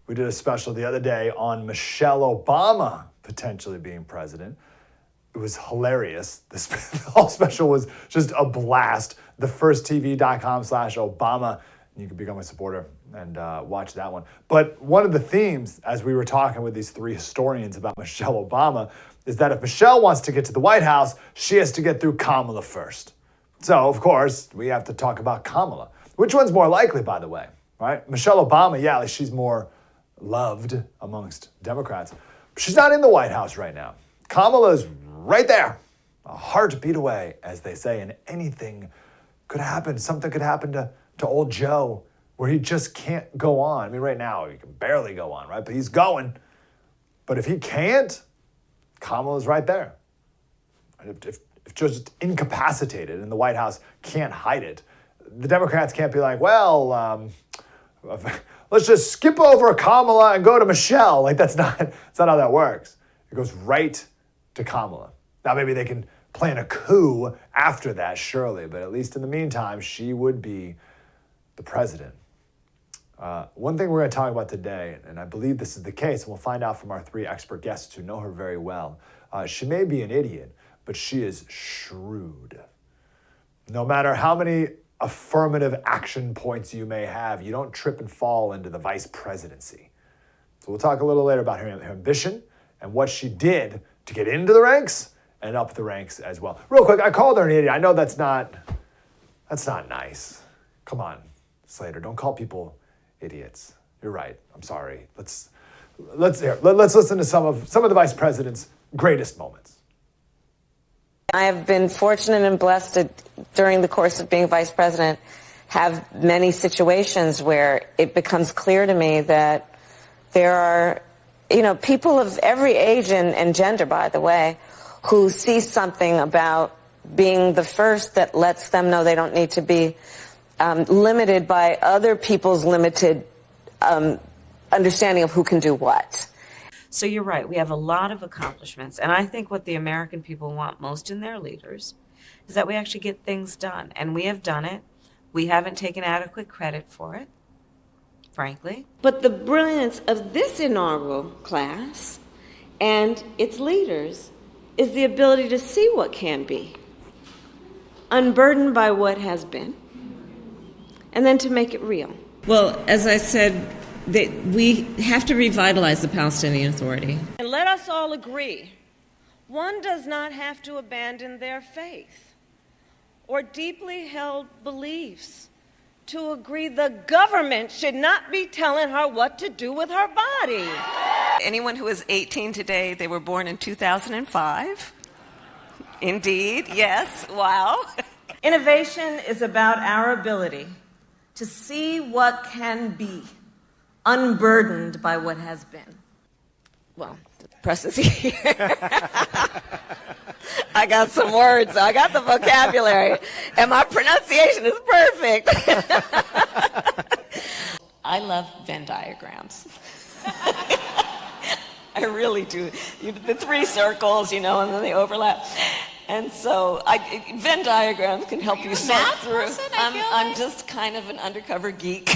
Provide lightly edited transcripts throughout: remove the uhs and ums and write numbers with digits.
We did a special the other day on Michelle Obama potentially being president. It was hilarious. The whole special was just a blast. thefirsttv.com/Obama. You can become a supporter and watch that one. But one of the themes, as we were talking with these three historians about Michelle Obama, is that if Michelle wants to get to the White House, she has to get through Kamala first. So, of course, we have to talk about Kamala. Which one's more likely, by the way, right? Michelle Obama, yeah, like she's more loved amongst Democrats. But she's not in the White House right now. Kamala's right there, a heartbeat away, as they say, and anything could happen. Something could happen to old Joe where he just can't go on. I mean, right now, he can barely go on, right? But he's going. But if he can't, Kamala's right there. If Joe's just incapacitated and the White House can't hide it, the Democrats can't be like, well, let's just skip over Kamala and go to Michelle. Like, that's not how that works. It goes right to Kamala. Now, maybe they can plan a coup after that, surely, but at least in the meantime, she would be the president. One thing we're going to talk about today, and I believe this is the case, and we'll find out from our three expert guests who know her very well. She may be an idiot, but she is shrewd. No matter how many affirmative action points you may have, you don't trip and fall into the vice presidency. So we'll talk a little later about her ambition and what she did to get into the ranks and up the ranks as well. Real quick, I called her an idiot. I know that's not nice. Come on, Slater, don't call people idiots. You're right. I'm sorry. Let's listen to some of the vice president's greatest moments. I have been fortunate and blessed to, during the course of being vice president, have many situations where it becomes clear to me that there are, people of every age and gender, by the way, who see something about being the first that lets them know they don't need to be limited by other people's limited understanding of who can do what. So you're right. We have a lot of accomplishments. And I think what the American people want most in their leaders is that we actually get things done. And we have done it. We haven't taken adequate credit for it, frankly. But the brilliance of this inaugural class and its leaders is the ability to see what can be, unburdened by what has been, and then to make it real. Well, as I said, we have to revitalize the Palestinian Authority. And let us all agree, one does not have to abandon their faith or deeply held beliefs to agree the government should not be telling her what to do with her body. Anyone who is 18 today, they were born in 2005. Indeed, yes, wow. Innovation is about our ability to see what can be, unburdened by what has been. Well, the press is here. I got some words. I got the vocabulary. And my pronunciation is perfect. I love Venn diagrams. I really do. The three circles, and then they overlap. And so Venn diagrams can help you sort through. I'm just kind of an undercover geek.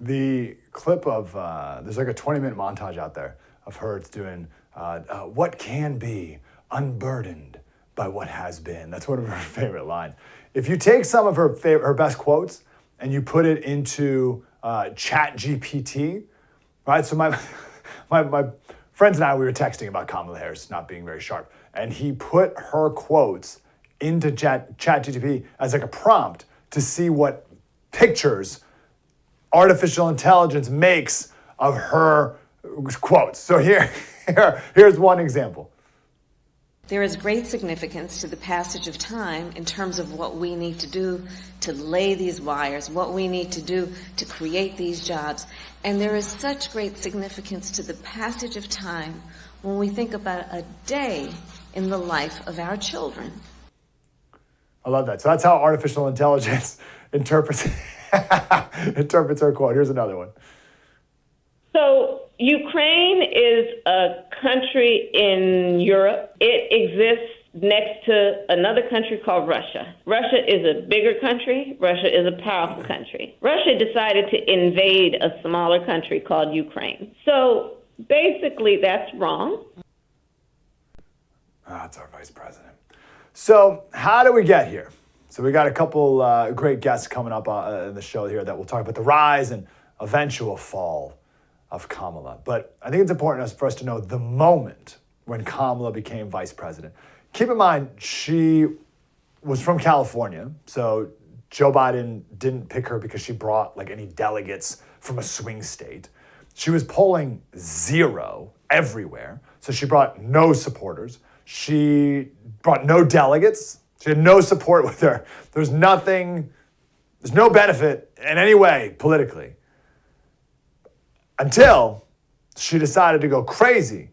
The clip of, there's like a 20-minute montage out there of her doing what can be unburdened by what has been. That's one of her favorite lines. If you take some of her best quotes and you put it into ChatGPT, right? So my friends and I, we were texting about Kamala Harris not being very sharp, and he put her quotes into ChatGPT as like a prompt to see what pictures artificial intelligence makes of her quotes. So here's one example. There is great significance to the passage of time in terms of what we need to do to lay these wires, what we need to do to create these jobs. And there is such great significance to the passage of time when we think about a day in the life of our children. I love that. So that's how artificial intelligence interprets her quote. Here's another one. So Ukraine is a country in Europe. It exists next to another country called Russia. Russia is a bigger country. Russia is a powerful country. Russia decided to invade a smaller country called Ukraine. So basically, that's wrong. That's our vice president. So how do we get here? So we got a couple great guests coming up in the show here that will talk about the rise and eventual fall of Kamala. But I think it's important for us to know the moment when Kamala became vice president. Keep in mind, she was from California, so Joe Biden didn't pick her because she brought like any delegates from a swing state. She was polling 0 everywhere, so she brought no supporters. She brought no delegates. She had no support with her. There's no benefit in any way politically until she decided to go crazy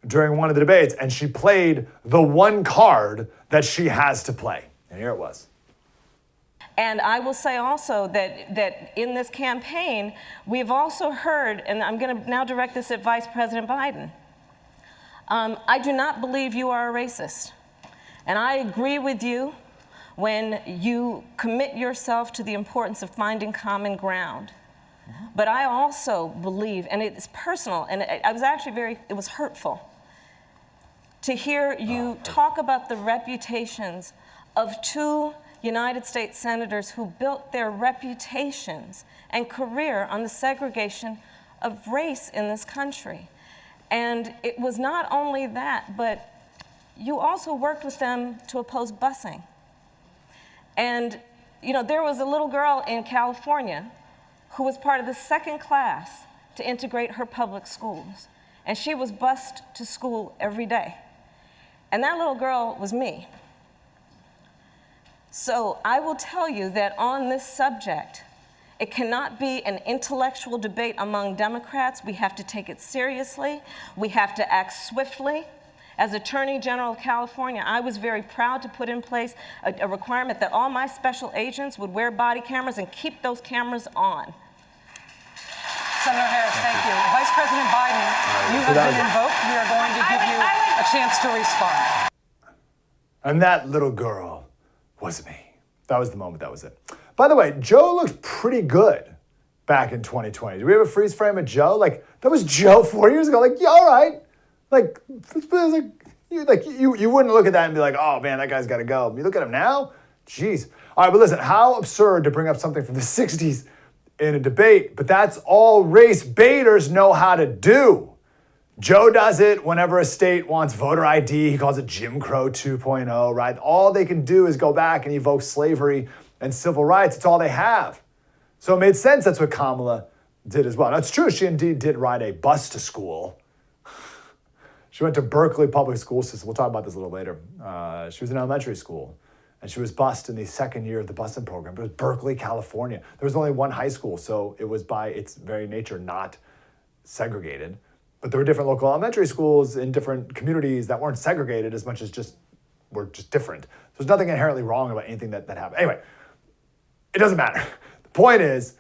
during one of the debates, and she played the one card that she has to play. And here it was. And I will say also that in this campaign, we've also heard, and I'm going to now direct this at Vice President Biden, I do not believe you are a racist. And I agree with you when you commit yourself to the importance of finding common ground. But I also believe, and it's personal, and I was actually it was hurtful to hear you talk about the reputations of 2 United States senators who built their reputations and career on the segregation of race in this country. And it was not only that, but you also worked with them to oppose busing. And, you know, there was a little girl in California who was part of the 2nd class to integrate her public schools. And she was bused to school every day. And that little girl was me. So I will tell you that on this subject, it cannot be an intellectual debate among Democrats. We have to take it seriously. We have to act swiftly. As Attorney General of California, I was very proud to put in place a requirement that all my special agents would wear body cameras and keep those cameras on. Senator Harris, thank you. Vice President Biden, you have been invoked. We are going to give you a chance to respond. And that little girl was me. That was the moment. That was it. By the way, Joe looked pretty good back in 2020. Do we have a freeze frame of Joe? Like, that was Joe 4 years ago. Like, yeah, all right. Like you wouldn't look at that and be like, oh man, that guy's got to go. You look at him now, jeez. All right, but listen, how absurd to bring up something from the 60s in a debate, but that's all race baiters know how to do. Joe does it whenever a state wants voter ID. He calls it Jim Crow 2.0, right? All they can do is go back and evoke slavery and civil rights. It's all they have. So it made sense that's what Kamala did as well. Now, it's true, she indeed did ride a bus to school. She went to Berkeley Public School System. We'll talk about this a little later. She was in elementary school, and she was bused in the 2nd year of the busing program. It was Berkeley, California. There was only one high school, so it was by its very nature not segregated. But there were different local elementary schools in different communities that weren't segregated as much as were just different. There's nothing inherently wrong about anything that happened. Anyway, it doesn't matter. The point is,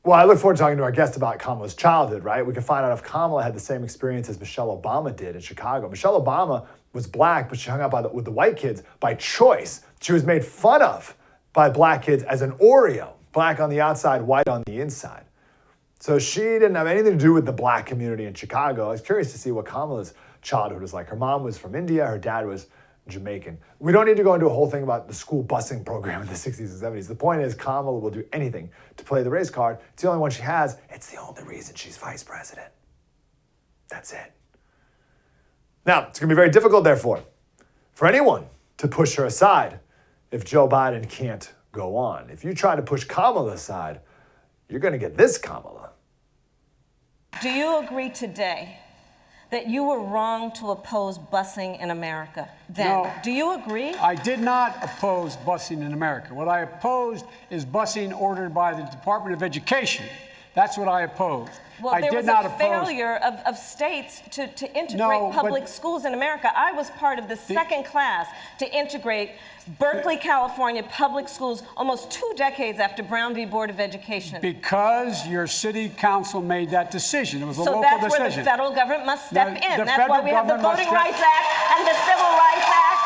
well, I look forward to talking to our guest about Kamala's childhood, right? We can find out if Kamala had the same experience as Michelle Obama did in Chicago. Michelle Obama was black, but she hung out with the white kids by choice. She was made fun of by black kids as an Oreo, black on the outside, white on the inside. So she didn't have anything to do with the black community in Chicago. I was curious to see what Kamala's childhood was like. Her mom was from India, her dad was Jamaican. We don't need to go into a whole thing about the school busing program in the 60s and 70s. The point is Kamala will do anything to play the race card. It's the only one she has. It's the only reason she's vice president. That's it. Now, it's going to be very difficult, therefore, for anyone to push her aside if Joe Biden can't go on. If you try to push Kamala aside, you're going to get this Kamala. Do you agree today that you were wrong to oppose busing in America then? No, do you agree? I did not oppose busing in America. What I opposed is busing ordered by the Department of Education. That's what I opposed. Well, there was a failure of states to integrate public schools in America. I was part of the 2nd class to integrate Berkeley, California public schools almost 2 decades after Brown v. Board of Education. Because your city council made that decision. It was a local decision. So that's where the federal government must step in. That's why we have the Voting Rights Act and the Civil Rights Act.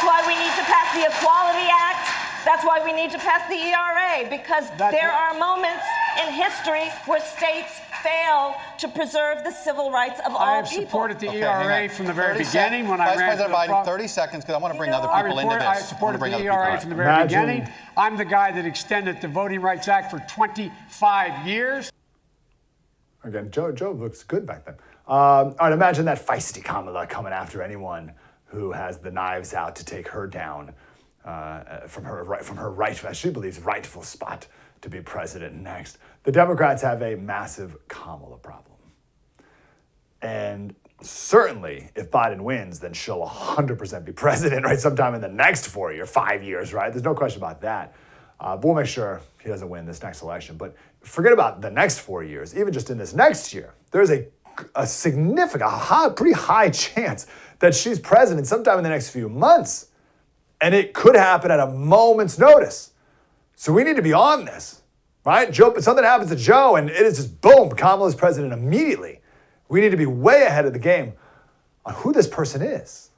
That's why we need to pass the Equality Act. That's why we need to pass the ERA, because there are moments in history where states fail to preserve the civil rights of all people. I have supported the ERA from the very beginning when I ran Vice President Biden, 30 seconds, because I want to bring other people into this. I supported the ERA from the very beginning. I'm the guy that extended the Voting Rights Act for 25 years. Again, Joe looks good back then. All right, imagine that feisty Kamala coming after anyone who has the knives out to take her down from her right, as she believes, rightful spot to be president next. The Democrats have a massive Kamala problem. And certainly, if Biden wins, then she'll 100% be president, right? Sometime in the next 4 years, 5 years, right? There's no question about that. But we'll make sure he doesn't win this next election. But forget about the next 4 years. Even just in this next year, there's a significant, pretty high chance that she's president sometime in the next few months. And it could happen at a moment's notice. So we need to be on this, right? Something happens to Joe and it is just boom, Kamala's president immediately. We need to be way ahead of the game on who this person is.